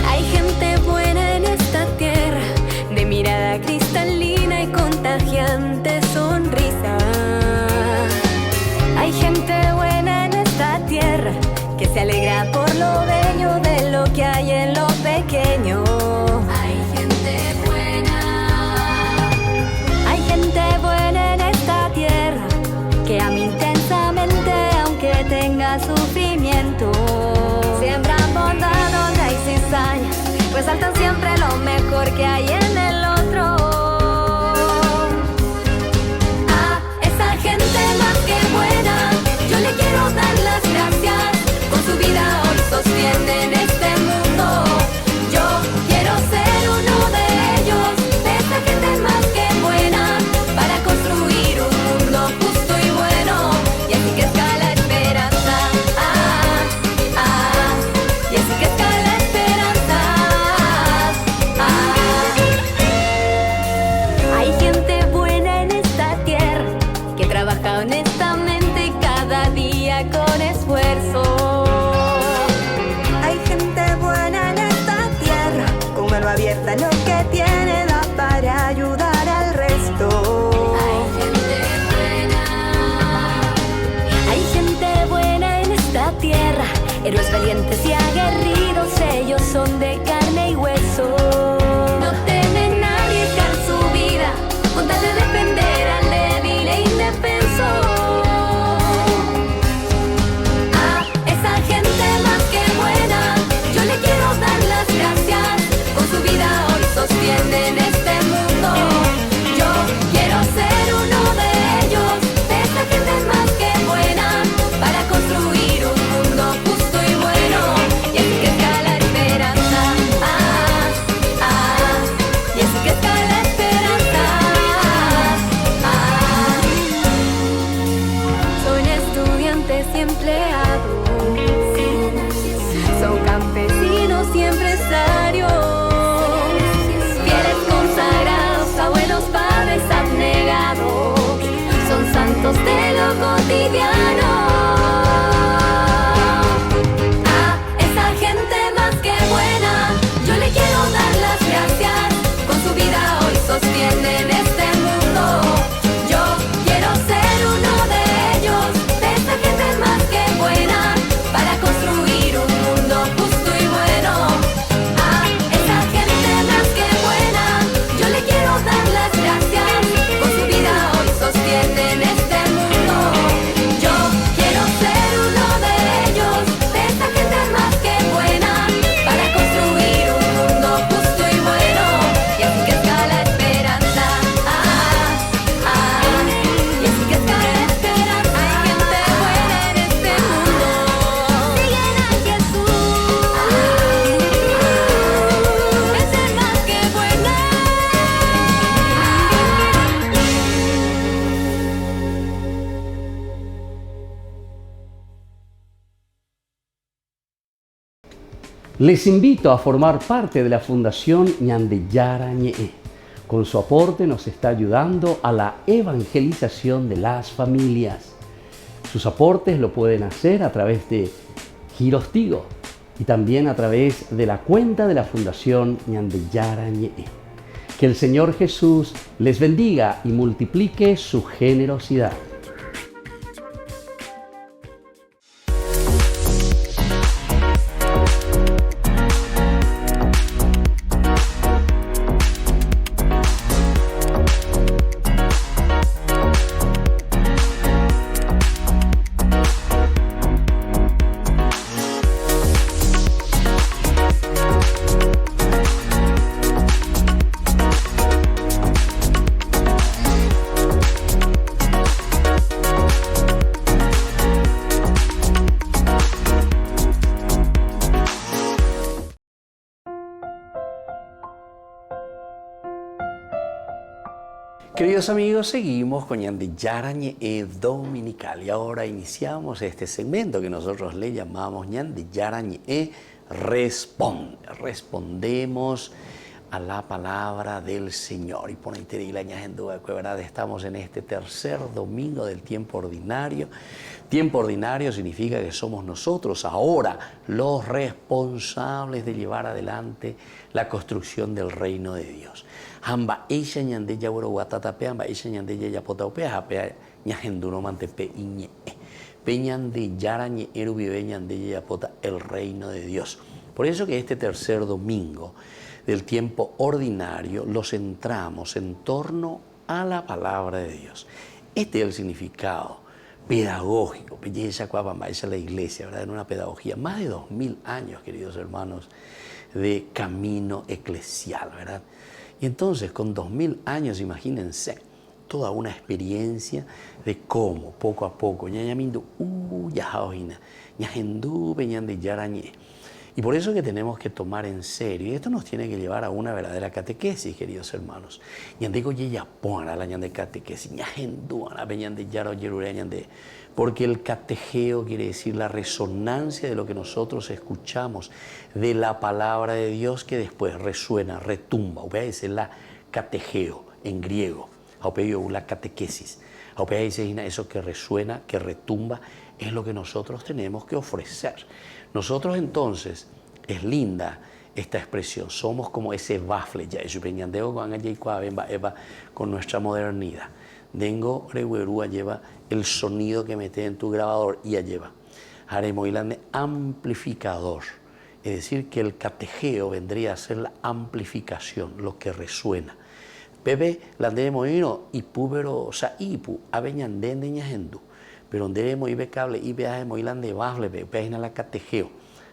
Hay gente buena en esta tierra, de mirada cristalina. lo que hay en el otro. A esa gente más que buena, yo le quiero dar las gracias. Con su vida hoy sostienen este mundo. Yo quiero ser uno de ellos, de esa gente más que buena, para construir un mundo justo y bueno. Y así que escala esperanza. Y así que escala esperanza. Hay gente buena en esta tierra que trabaja honestamente cada día con esfuerzo. Hay gente buena en esta tierra, con mano abierta en lo que tiene, da para ayudar al resto. Hay gente buena en esta tierra, héroes valientes y aguerridos, ellos son de carne y hueso. No temen arriesgar su vida con tal de defender al débil e indefenso. A esa gente más que buena, yo le quiero dar las gracias. Con su vida hoy sostienen este mundo. Yo quiero ser uno de ellos, de esa gente más que buena, para construir un mundo justo y bueno. Y así que escala esperanza. Y así que escala esperanza. Son estudiantes y empleados, son campesinos y empresarios, fieles consagrados, abuelos, padres abnegados, son santos de lo cotidiano. A esa gente más que buena, yo le quiero dar las gracias. Con su vida hoy sostienen este mundo. Yo quiero ser uno de ellos, de esa gente más que buena, para construir un mundo justo y bueno. A esa gente más que buena, yo le quiero dar las gracias. Con su vida hoy sostienen este mundo. Yo quiero ser uno de ellos, de esa gente más que buena, para construir un mundo justo y bueno. Y así que escala esperanza. Y así que escala esperanza. Hay gente buena en este mundo. Siguen a Jesús. Es el más que buena. Les invito a formar parte de la Fundación Ñandeyara Ñe'e. Con su aporte nos está ayudando a la evangelización de las familias. Sus aportes lo pueden hacer a través de Giros Tigo y también a través de la cuenta de la Fundación Ñandeyara Ñe'e. Que el Señor Jesús les bendiga y multiplique su generosidad. Queridos amigos, seguimos con Ñandeyara Ñe'e Dominical y ahora iniciamos este segmento que nosotros le llamamos Ñandeyara Ñe'e Responde. Respondemos a la palabra del Señor. Y por ahí te digo, ¿verdad? Estamos en este tercer domingo del tiempo ordinario. Tiempo ordinario significa que somos nosotros ahora los responsables de llevar adelante la construcción del reino de Dios. Hamba isha ñandeya wero watatape, hamba isha ñandeya yapotaupe, hape ñajenduno mantepe iñe. Peñandeyara ñe'eru vive ñandeya yapota el reino de Dios. Por eso que este tercer domingo del tiempo ordinario lo centramos en torno a la palabra de Dios. Este es el significado pedagógico, esa es la iglesia, ¿verdad? En una pedagogía, más de 2000 años, queridos hermanos, de camino eclesial, ¿verdad? Y entonces, con 2000 años, imagínense, toda una experiencia de cómo, poco a poco, y por eso que tenemos que tomar en serio, y esto nos tiene que llevar a una verdadera catequesis, queridos hermanos. Porque el catejeo quiere decir la resonancia de lo que nosotros escuchamos, de la palabra de Dios que después resuena, retumba. Es la catejeo en griego, la catequesis. Eso que resuena, que retumba, es lo que nosotros tenemos que ofrecer. Nosotros entonces, es linda esta expresión, somos como ese bafle, con nuestra modernidad. Dengo reguerúa lleva el sonido que mete en tu grabador y ya lleva. Haremoilande amplificador. Es decir, que el catejeo vendría a ser la amplificación, lo que resuena. Pepe, la de moino y púbero saipu, aveñan de ñajendu. Pero donde moibe cable y veaje moilande bafle, peina la catejeo.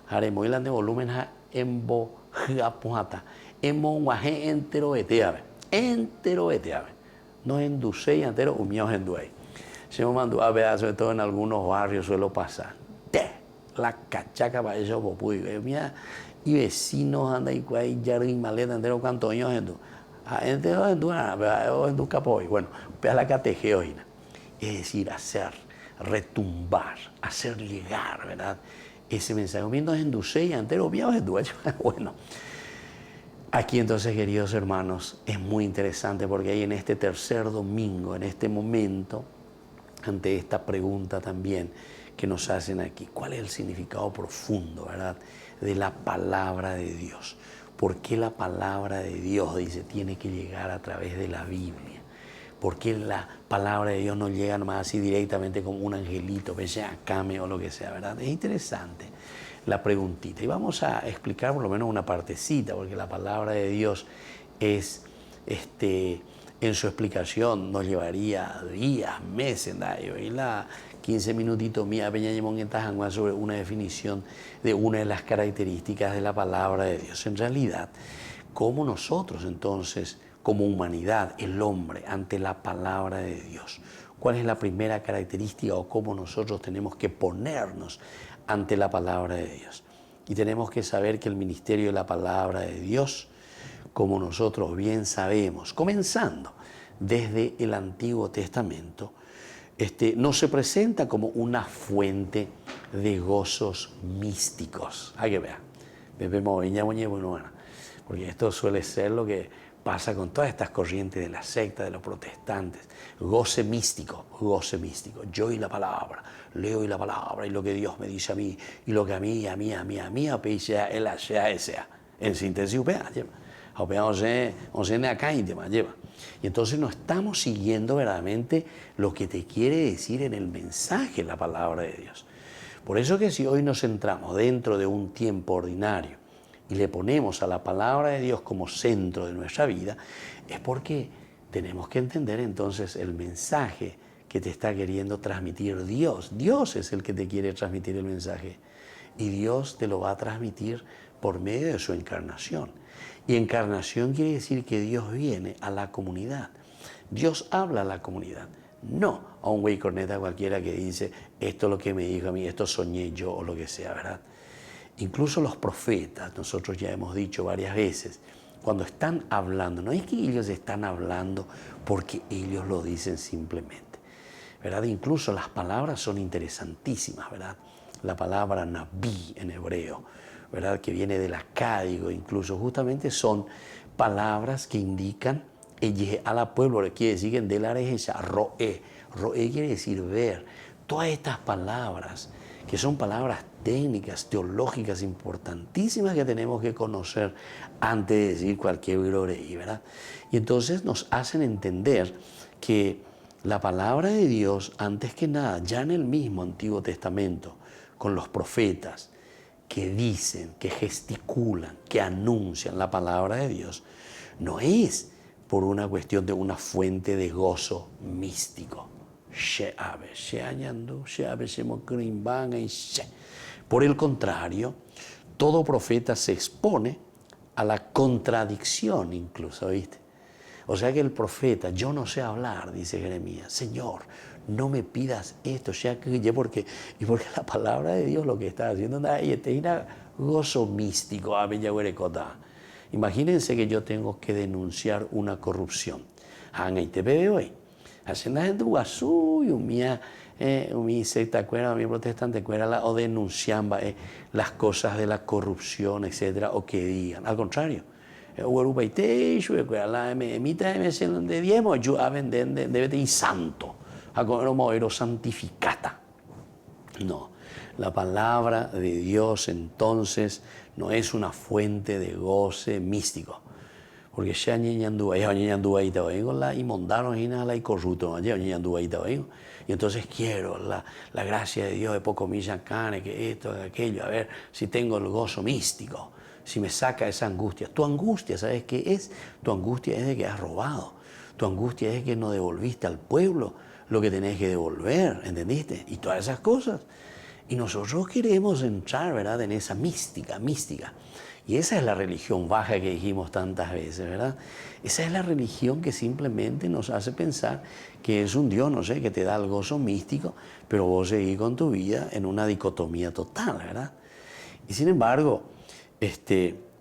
Haremoilande volumen ha embo japujata. Emo guaje entero eteave. Entero eteave. No endusé y entero humillos en duey. Se me mandó a ver, sobre todo en algunos barrios suelo pasar. La cachaca para eso popuy. Y vecinos anda y cuay jardín maleta entero cantoños en du. Entero en du, en du capoy. Bueno, pues la catejeo. Es decir, hacer, retumbar, hacer llegar, ¿verdad? Ese mensaje. Viendo en dusé y entero humillos en duey. Bueno. Aquí entonces, queridos hermanos, es muy interesante porque ahí en este tercer domingo, en este momento, ante esta pregunta también que nos hacen aquí, ¿cuál es el significado profundo, verdad, de la palabra de Dios? ¿Por qué la palabra de Dios, dice, tiene que llegar a través de la Biblia? ¿Por qué la palabra de Dios no llega nomás así directamente como un angelito, Kame o lo que sea, verdad? Es interesante la preguntita. Y vamos a explicar por lo menos una partecita, porque la palabra de Dios es, en su explicación nos llevaría días, meses, y la 15 minutitos mía sobre una definición de una de las características de la palabra de Dios. En realidad, ¿cómo nosotros entonces, como humanidad, el hombre, ante la palabra de Dios? ¿Cuál es la primera característica o cómo nosotros tenemos que ponernos ante la palabra de Dios? Y tenemos que saber que el ministerio de la palabra de Dios, como nosotros bien sabemos, comenzando desde el Antiguo Testamento, no se presenta como una fuente de gozos místicos. Hay que ver. Porque esto suele ser lo que pasa con todas estas corrientes de la secta, de los protestantes. Goce místico. Yo y la palabra, leo y la palabra, y lo que Dios me dice a mí, y lo que a mí, sea, él sea. En síntesis, lleva. Y entonces no estamos siguiendo verdaderamente lo que te quiere decir en el mensaje la palabra de Dios. Por eso que si hoy nos centramos dentro de un tiempo ordinario y le ponemos a la palabra de Dios como centro de nuestra vida, es porque tenemos que entender entonces el mensaje que te está queriendo transmitir Dios. Dios es el que te quiere transmitir el mensaje y Dios te lo va a transmitir por medio de su encarnación. Y encarnación quiere decir que Dios viene a la comunidad. Dios habla a la comunidad, no a un güey corneta cualquiera que dice esto es lo que me dijo a mí, esto soñé yo o lo que sea, ¿verdad? Incluso los profetas, nosotros ya hemos dicho varias veces, cuando están hablando, no es que ellos están hablando porque ellos lo dicen simplemente, ¿verdad? Incluso las palabras son interesantísimas, ¿verdad? La palabra nabí en hebreo, ¿verdad? Que viene del acádico, incluso justamente son palabras que indican a la pueblo, quiere decir que de la regencia, roe quiere decir ver. Todas estas palabras, que son palabras técnicas, teológicas importantísimas que tenemos que conocer antes de decir cualquier gloria, ¿verdad? Y entonces nos hacen entender que la palabra de Dios, antes que nada, ya en el mismo Antiguo Testamento, con los profetas que dicen, que gesticulan, que anuncian la palabra de Dios, no es por una cuestión de una fuente de gozo místico. Por el contrario, todo profeta se expone a la contradicción incluso, ¿viste? O sea que el profeta, yo no sé hablar, dice Jeremías, Señor, no me pidas esto, ya que porque la palabra de Dios lo que está haciendo es un gozo místico. Imagínense que yo tengo que denunciar una corrupción. Haciendo gente guasú y mi secta cuera, mi protestante cuera, o denunciando las cosas de la corrupción, etcétera, o que digan. Al contrario, de diemo, yo debe de santo, a comer santificata. No, la palabra de Dios entonces no es una fuente de goce místico. Porque ya y mondaron y corrupto, y entonces quiero la gracia de Dios de poco millacane, que esto, que aquello, a ver si tengo el gozo místico, si me saca esa angustia. Tu angustia, ¿sabes qué es? Tu angustia es de que has robado, tu angustia es de que no devolviste al pueblo lo que tenés que devolver, ¿entendiste? Y todas esas cosas. Y nosotros queremos entrar, ¿verdad?, en esa mística. Y esa es la religión baja que dijimos tantas veces, ¿verdad? Esa es la religión que simplemente nos hace pensar que es un Dios, no sé, que te da el gozo místico, pero vos seguís con tu vida en una dicotomía total, ¿verdad? Y sin embargo,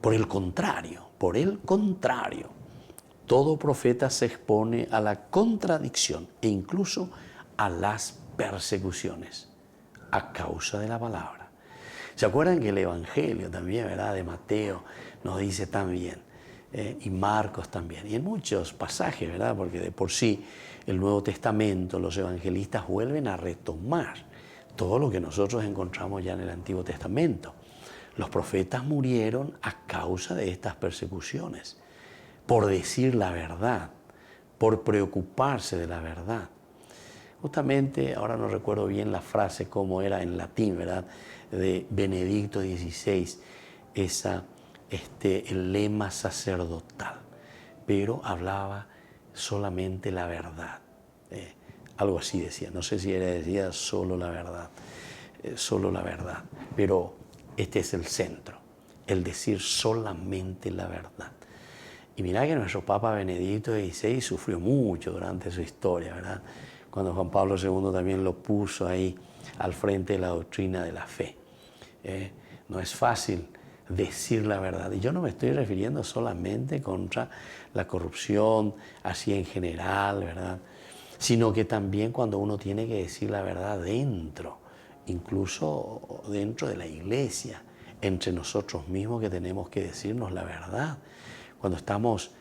por el contrario, todo profeta se expone a la contradicción e incluso a las persecuciones a causa de la palabra. ¿Se acuerdan que el Evangelio también, ¿verdad?, de Mateo nos dice también, y Marcos también, y en muchos pasajes, ¿verdad?, porque de por sí el Nuevo Testamento, los evangelistas vuelven a retomar todo lo que nosotros encontramos ya en el Antiguo Testamento. Los profetas murieron a causa de estas persecuciones, por decir la verdad, por preocuparse de la verdad. Justamente, ahora no recuerdo bien la frase cómo era en latín, ¿verdad?, de Benedicto XVI, el lema sacerdotal, pero hablaba solamente la verdad. Algo así decía, no sé si decía solo la verdad, pero este es el centro, el decir solamente la verdad. Y mirá que nuestro Papa Benedicto XVI sufrió mucho durante su historia, ¿verdad?, cuando Juan Pablo II también lo puso ahí al frente de la doctrina de la fe. No es fácil decir la verdad. Y yo no me estoy refiriendo solamente contra la corrupción, así en general, ¿verdad?, sino que también cuando uno tiene que decir la verdad incluso dentro de la iglesia, entre nosotros mismos que tenemos que decirnos la verdad. Cuando estamos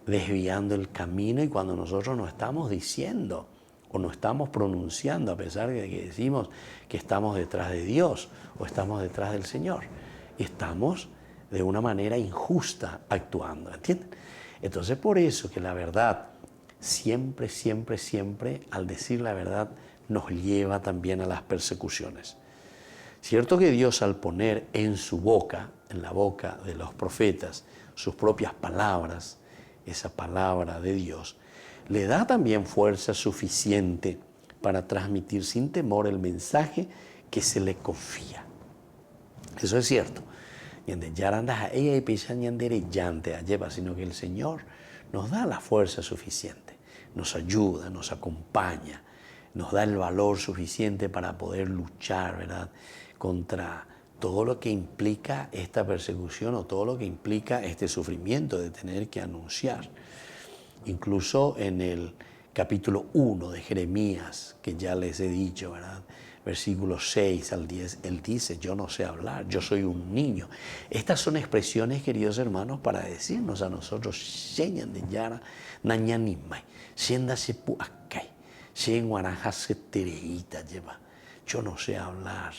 desviando el camino y cuando nosotros no estamos diciendo o no estamos pronunciando, a pesar de que decimos que estamos detrás de Dios o estamos detrás del Señor, y estamos de una manera injusta actuando, ¿entienden? Entonces, por eso que la verdad siempre, al decir la verdad, nos lleva también a las persecuciones. Cierto que Dios, al poner en su boca, en la boca de los profetas, sus propias palabras, esa palabra de Dios, le da también fuerza suficiente para transmitir sin temor el mensaje que se le confía. Eso es cierto. Sino que el Señor nos da la fuerza suficiente, nos ayuda, nos acompaña, nos da el valor suficiente para poder luchar, ¿verdad?, contra todo lo que implica esta persecución o todo lo que implica este sufrimiento de tener que anunciar. Incluso en el capítulo 1 de Jeremías, que ya les he dicho, ¿verdad?, versículos 6 al 10, él dice, yo no sé hablar, yo soy un niño. Estas son expresiones, queridos hermanos, para decirnos a nosotros, yo no sé hablar,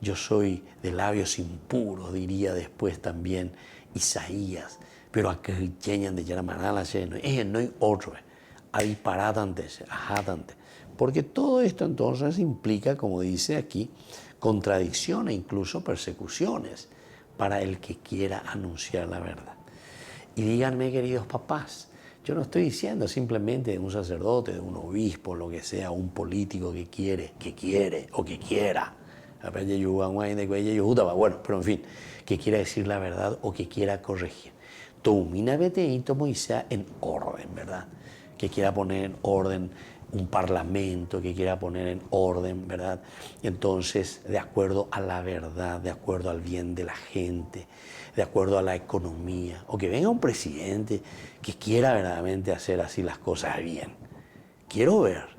yo soy de labios impuros, diría después también Isaías, pero acá de Yaramanala no hay otro, porque todo esto entonces implica, como dice aquí, contradicción e incluso persecuciones para el que quiera anunciar la verdad. Y díganme, queridos papás, yo no estoy diciendo simplemente de un sacerdote, de un obispo, lo que sea, un político que quiere o que quiera. Bueno, pero en fin, que quiera decir la verdad o que quiera corregir. Tumina beteito Moisés en orden, ¿verdad? Que quiera poner en orden un parlamento, que quiera poner en orden, ¿verdad? Entonces, de acuerdo a la verdad, de acuerdo al bien de la gente, de acuerdo a la economía, o que venga un presidente que quiera verdaderamente hacer así las cosas bien. Quiero ver.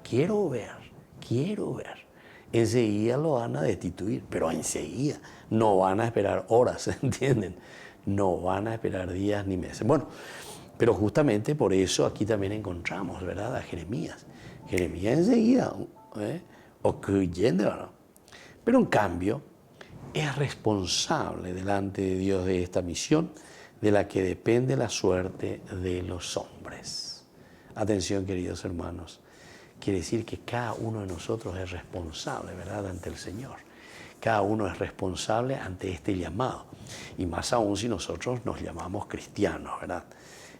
Enseguida lo van a destituir, pero enseguida. No van a esperar horas, ¿entienden? No van a esperar días ni meses. Bueno, pero justamente por eso aquí también encontramos, ¿verdad?, a Jeremías. Jeremías enseguida, ocurriendo. Pero en cambio, es responsable delante de Dios de esta misión de la que depende la suerte de los hombres. Atención, queridos hermanos. Quiere decir que cada uno de nosotros es responsable, ¿verdad?, ante el Señor. Cada uno es responsable ante este llamado. Y más aún si nosotros nos llamamos cristianos, ¿verdad?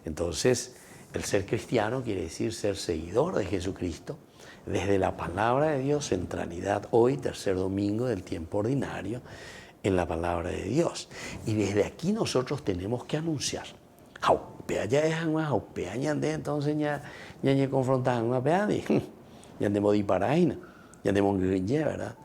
Entonces, el ser cristiano quiere decir ser seguidor de Jesucristo desde la palabra de Dios, centralidad hoy, tercer domingo del tiempo ordinario, en la palabra de Dios. Y desde aquí nosotros tenemos que anunciar. Entonces ya confrontan una peadi, ya andemos disparando, ya andemos grille, ¿verdad?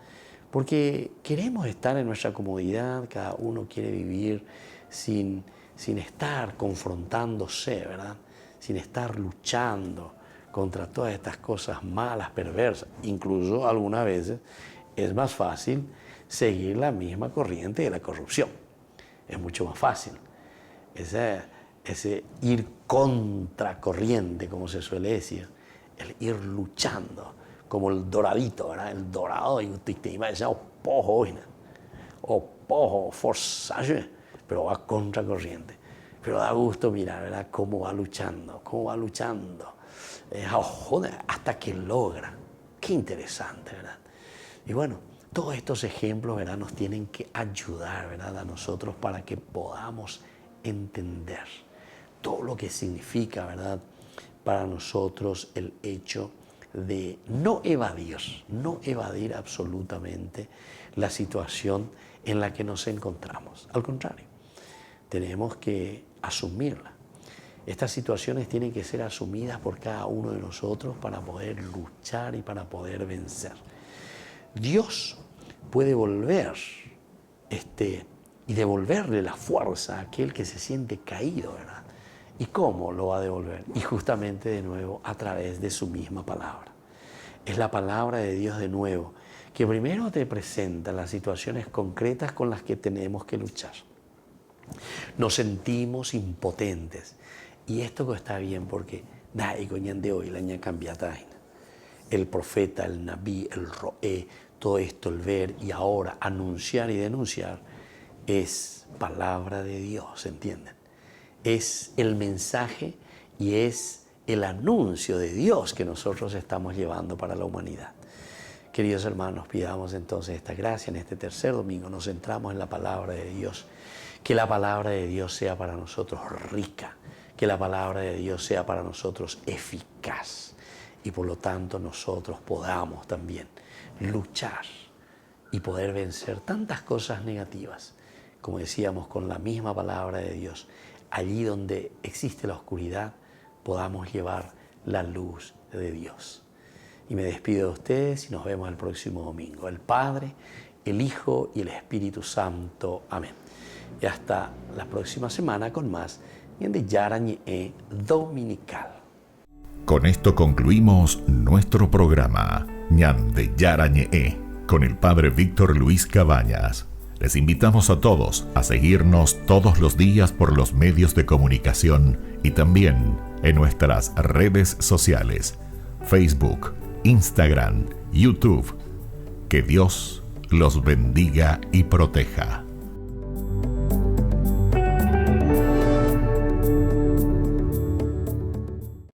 Porque queremos estar en nuestra comodidad, cada uno quiere vivir sin estar confrontándose, ¿verdad? Sin estar luchando contra todas estas cosas malas, perversas. Incluso algunas veces es más fácil seguir la misma corriente de la corrupción. Es mucho más fácil. Ese ir contracorriente, como se suele decir, el ir luchando, como el doradito, ¿verdad? El dorado, y usted iba a decir, pojo, forzaje, pero va contracorriente. Pero da gusto mirar, ¿verdad?, cómo va luchando, hasta que logra. Qué interesante, ¿verdad? Y bueno, todos estos ejemplos, ¿verdad?, nos tienen que ayudar, ¿verdad?, a nosotros para que podamos entender todo lo que significa, ¿verdad?, para nosotros el hecho de no evadir absolutamente la situación en la que nos encontramos. Al contrario, tenemos que asumirla. Estas situaciones tienen que ser asumidas por cada uno de nosotros para poder luchar y para poder vencer. Dios puede volver y devolverle la fuerza a aquel que se siente caído, ¿verdad? ¿Y cómo lo va a devolver? Y justamente de nuevo a través de su misma palabra. Es la palabra de Dios de nuevo que primero te presenta las situaciones concretas con las que tenemos que luchar. Nos sentimos impotentes. Y esto está bien porque el profeta, el nabí, el roé, todo esto, el ver y ahora anunciar y denunciar es palabra de Dios, ¿entienden? Es el mensaje y es el anuncio de Dios que nosotros estamos llevando para la humanidad. Queridos hermanos, pidamos entonces esta gracia en este tercer domingo. Nos centramos en la palabra de Dios. Que la palabra de Dios sea para nosotros rica. Que la palabra de Dios sea para nosotros eficaz. Y por lo tanto nosotros podamos también luchar y poder vencer tantas cosas negativas. Como decíamos, con la misma palabra de Dios. Allí donde existe la oscuridad, podamos llevar la luz de Dios. Y me despido de ustedes y nos vemos el próximo domingo. El Padre, el Hijo y el Espíritu Santo. Amén. Y hasta la próxima semana con más Ñande Yarañe Dominical. Con esto concluimos nuestro programa Ñande Yarañe con el Padre Víctor Luis Cabañas. Les invitamos a todos a seguirnos todos los días por los medios de comunicación y también en nuestras redes sociales, Facebook, Instagram, YouTube. Que Dios los bendiga y proteja.